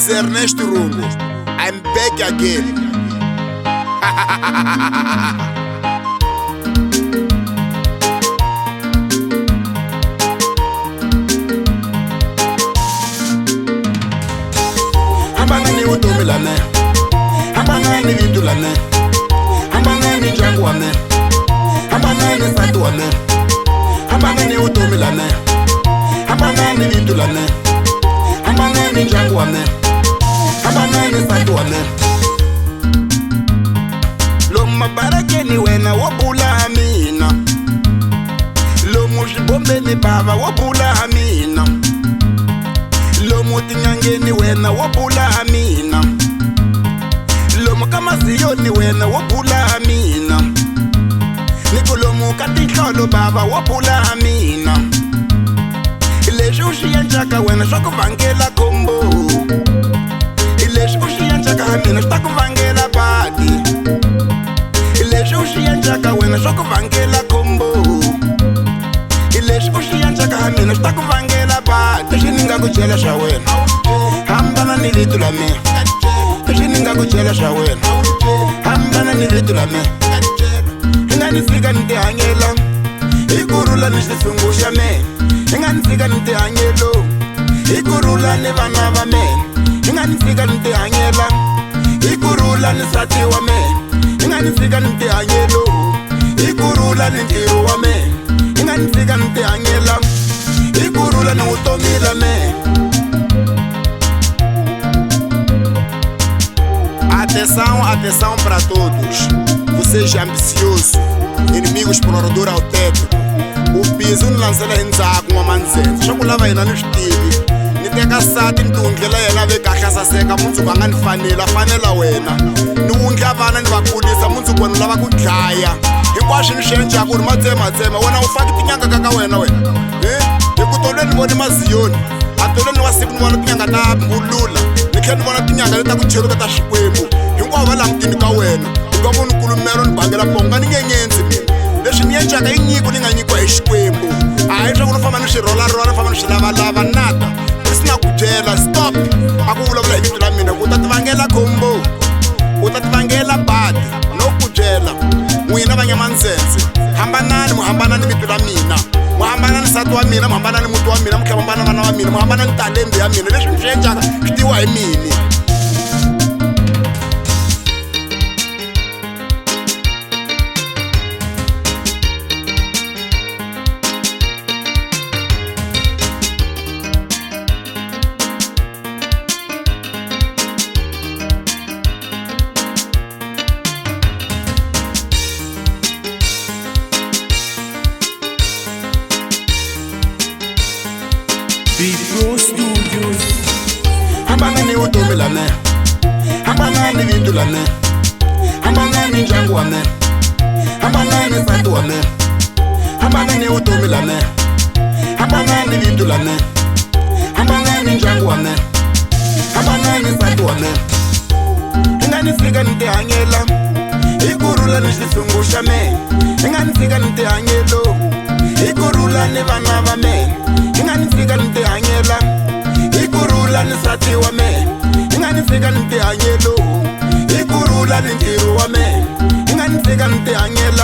is Ernest Rungu. I'm back again. Hambana ni utomi lane, hambana ni vitu lane, hambana ni jangu wane, hambana ni satu wane, hambana ni utomi lane, hambana ni vitu lane, hambana ni jangu wane, hambana ni satu wane. Loma barake ni wena wabula amina, lomo shibombe ni baba wabula amina, lomo tinyange ni wena wabula amina, lomo kama siyo ni wena wabula amina, niko lomo katinhlolo baba wabula amina. Ileshe ushiya njaka wena shakuvangela kombo, ileshe ushiya njaka hamina shtakuvangela badi, ileshe ushiya njaka wena shakuvangela kombo, ileshe ushiya njaka hamina shtakuvangela badi. Leswi ni nga ku chela swa wena hambana ni vitu la me, leswi ni nga ku chela swa wena hambana ni vitu la me. I nga ni fika ni tihanyela hi kurhula ni xisungu xa me, I nga ni fika ni tihanyelo hi kurhula ni vana va me, I nga ni fika ni tihanyela hi kurhula ni nsati wa me, I nga ni fika ni tihanyelo hi kurhula ni ntirho wa me, I nga ni fika ni tihanyela hi kurhula ni vutomi la me. Atenção para todos, vocês ambiciosos, inimigos explorador autêntico. O piso ni landzela endzhaku n'wamandzhenze, swa ku lava hina ni swi tivi. Ni teka sati ni tiwundlela yena ve kahle a saseka, mundzuku a nga ni fanela a fanela wena. Ni wundla vana ni va kulisa, mundzuku wena u lava ku dlaya. Hinkwaswo ni swi endlaka ku ri matsematsema, wena u faki tinyanga ka wena wena. Hi ku tolweni ni vone maziyoni, a tolweni wa siku ni vona tinyanga ta mbulula, ni tlhela ni vona tinyanga leta ku cheruka ta Xikwembu. Hinkwavo va langutini ka wena, u nga voni kulumero ni bangela ponga ni nyenyenzi mina. Leswi ni endlaka i nyiko ni nga nyikiwa hi Xikwembu, a hi swa ku ni famba ni swi rolarola, ni famba ni swi lavalava nata. Ku ri si na ku byela stop, a ku vulavula hi vito ra mina ku u ta tivangela khombo, u ta tivangela badi. No ku byela n'wina vanyamandzhenze, hambanani mu hambana ni vito ra mina, mu hambana ni nsati wa mina, mu hambana ni muti wa mina, mu tlhela mu hambana vana va mina, mu hambana ni talende ya mina. Leswi ni swi endlaka swi tiwa hi mini. Bipro Studios. Hambana ni vutomi la me, hambana ni vitu la me, hambana ni ndyangu wa me, hambana ni nsati wa me, hambana ni vutomi la me, hambana ni vitu la me, hambana ni ndyangu wa me, hambana ni nsati wa me. I nga ni fika ni tihanyela hi kurhula ni xisungu xa me, I nga ni fika ni tihanyelo hi kurhula ni vana va me, I nga ni fika ni tihanyela hi kurhula ni nsati wa me, I nga ni fika ni tihanyelo hi kurhula ni ntirho wa me, I nga ni fika ni tihanyela